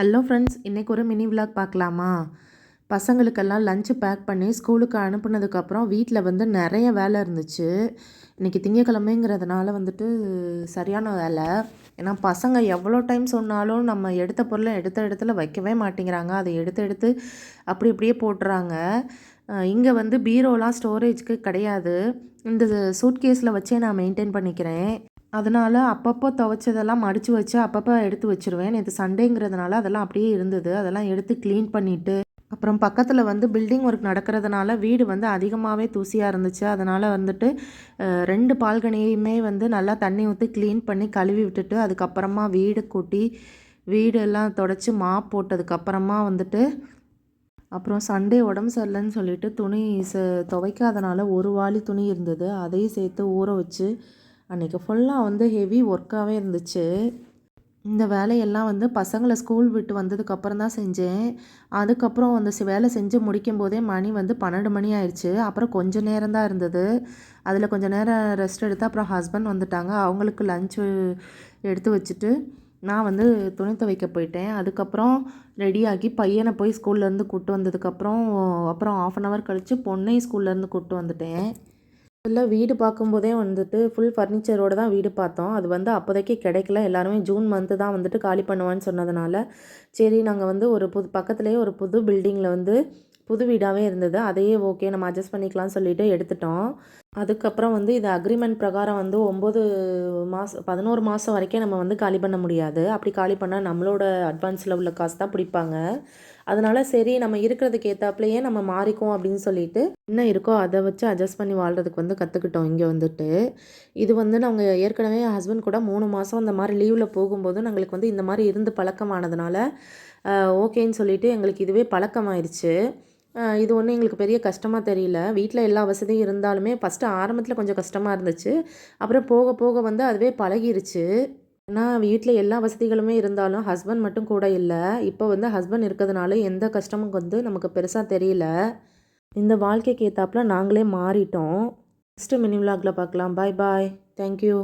Hello friends, இன்றைக்கி ஒரு mini vlog பார்க்கலாமா? பசங்களுக்கெல்லாம் லஞ்சு பேக் பண்ணி ஸ்கூலுக்கு அனுப்புனதுக்கப்புறம் வீட்டில் வந்து நிறைய வேலை இருந்துச்சு. இன்றைக்கி திங்கக்கிழமைங்கிறதுனால வந்துட்டு சரியான வேலை. ஏன்னா பசங்க எவ்வளோ டைம் சொன்னாலும் நம்ம எடுத்த பொருளை எடுத்த இடத்துல வைக்கவே மாட்டேங்கிறாங்க. அதை எடுத்து எடுத்து அப்படி இப்படியே போட்டுறாங்க. இங்கே வந்து பீரோலாம் ஸ்டோரேஜ்க்கு கிடையாது. இந்த சூட்கேஸில் வச்சே நான் மெயின்டைன் பண்ணிக்கிறேன். அதனால் அப்பப்போ துவைச்சதெல்லாம் மடித்து வச்சு அப்பப்போ எடுத்து வச்சுருவேன். நேற்று சண்டேங்கிறதுனால அதெல்லாம் அப்படியே இருந்தது. அதெல்லாம் எடுத்து க்ளீன் பண்ணிவிட்டு, அப்புறம் பக்கத்தில் வந்து பில்டிங் ஒர்க் நடக்கிறதுனால வீடு வந்து அதிகமாகவே தூசியாக இருந்துச்சு. அதனால் வந்துட்டு 2 பால்கனியுமே வந்து நல்லா தண்ணி ஊற்றி க்ளீன் பண்ணி கழுவி விட்டுட்டு, அதுக்கப்புறமா வீடு கூட்டி வீடெல்லாம் தொடச்சி மாப் போட்டதுக்கப்புறமா வந்துட்டு, அப்புறம் சண்டே உடம்பு சரியில்லைன்னு சொல்லிட்டு துணி துவைக்காதனால ஒரு வாளி துணி இருந்தது. அதையும் சேர்த்து ஊற வச்சு அன்றைக்கி ஃபுல்லாக வந்து ஹெவி ஒர்க்காகவே இருந்துச்சு. இந்த வேலையெல்லாம் வந்து பசங்களை ஸ்கூல் விட்டு வந்ததுக்கப்புறம் தான் செஞ்சேன். அதுக்கப்புறம் அந்த வேலை செஞ்சு முடிக்கும் போதே மணி வந்து 12 மணி ஆயிடுச்சு. அப்புறம் கொஞ்சம் நேரம் தான் இருந்தது. அதில் கொஞ்சம் நேரம் ரெஸ்ட் எடுத்து அப்புறம் ஹஸ்பண்ட் வந்துட்டாங்க. அவங்களுக்கு லஞ்சு எடுத்து வச்சுட்டு நான் வந்து துணி துவைக்க போயிட்டேன். அதுக்கப்புறம் ரெடியாகி பையனை போய் ஸ்கூல்லேருந்து கூப்பிட்டு வந்ததுக்கப்புறம் அப்புறம் 1/2 அன் ஹவர் கழித்து பொண்ணையும் ஸ்கூல்லேருந்து கூப்பிட்டு வந்துட்டேன். இல்லை, வீடு பார்க்கும்போதே வந்துட்டு ஃபுல் ஃபர்னிச்சரோடு தான் வீடு பார்த்தோம். அது வந்து அப்போதைக்கு கிடைக்கல. எல்லாருமே ஜூன் மந்த்து தான் வந்துட்டு காலி பண்ணுவான்னு சொன்னதுனால, சரி நாங்கள் வந்து ஒரு பக்கத்துலேயே ஒரு புது பில்டிங்கில் வந்து புது வீடாகவே இருந்தது. அதையே ஓகே நம்ம அட்ஜஸ்ட் பண்ணிக்கலாம்னு சொல்லிட்டு எடுத்துட்டோம். அதுக்கப்புறம் வந்து இது அக்ரிமெண்ட் பிரகாரம் வந்து 11 மாதம் வரைக்கும் நம்ம வந்து காலி பண்ண முடியாது. அப்படி காலி பண்ணால் நம்மளோட அட்வான்ஸில் உள்ள காசு தான் பிடிப்பாங்க. அதனால் சரி நம்ம இருக்கிறதுக்கு ஏற்றாப்புலையே நம்ம மாறிக்குவோம் அப்படின்னு சொல்லிட்டு என்ன இருக்கோ அதை வச்சு அட்ஜஸ்ட் பண்ணி வாழ்கிறதுக்கு வந்து கற்றுக்கிட்டோம் இங்கே வந்துட்டு. இது வந்து நாங்கள் ஏற்கனவே ஹஸ்பண்ட் கூட 3 மாதம் அந்த மாதிரி லீவில் போகும்போது எங்களுக்கு வந்து இந்த மாதிரி இருந்து பழக்கமானதுனால ஓகேன்னு சொல்லிட்டு எங்களுக்கு இதுவே பழக்கமாயிருச்சு. இது ஒன்றும் எங்களுக்கு பெரிய கஷ்டமாக தெரியல. வீட்டில் எல்லா வசதியும் இருந்தாலுமே ஃபஸ்ட்டு ஆரம்பத்தில் கொஞ்சம் கஷ்டமாக இருந்துச்சு. அப்புறம் போக போக வந்து அதுவே பழகிருச்சு. ஏன்னா வீட்டில் எல்லா வசதிகளுமே இருந்தாலும் ஹஸ்பண்ட் மட்டும் கூட இல்லை. இப்போ வந்து ஹஸ்பண்ட் இருக்கிறதுனால எந்த கஷ்டமும் வந்து நமக்கு பெருசாக தெரியல. இந்த வாழ்க்கைக்கு ஏற்றாப்புல நாங்களே மாறிட்டோம். நெக்ஸ்ட்டு மினி விலாகில் பார்க்கலாம். பாய் பாய். தேங்க்யூ.